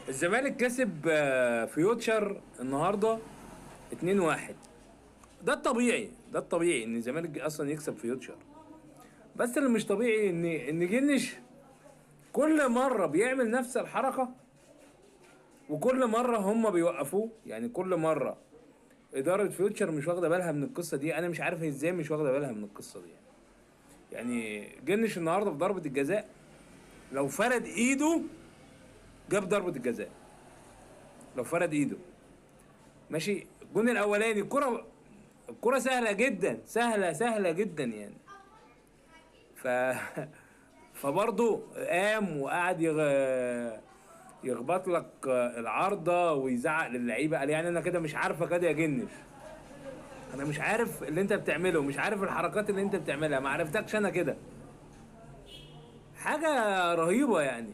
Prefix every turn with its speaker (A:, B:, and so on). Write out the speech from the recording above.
A: الزمالك كسب فيوتشر النهارده 2-1. ده الطبيعي ان الزمالك اصلا يكسب فيوتشر. بس اللي مش طبيعي ان جنش كل مره بيعمل نفس الحركه، وكل مره هم بيوقفوه. يعني كل مره اداره فيوتشر مش واخده بالها من القصه دي. انا مش عارف ازاي مش واخده بالها من القصه دي. يعني جنش النهارده في ضربه الجزاء لو فرد ايده جاب ضربه الجزاء. لو فرد ايده ماشي. الجون الاولاني الكرة سهلة جدا، سهلة جدا يعني. ف فبرضه قام وقعد يخبط لك العارضة ويزعق للعيبة. قال يعني انا كده مش عارفة كده يا جنش، انا مش عارف اللي انت بتعمله، مش عارف الحركات اللي انت بتعملها، ما عرفتكش انا كده. حاجة رهيبة يعني.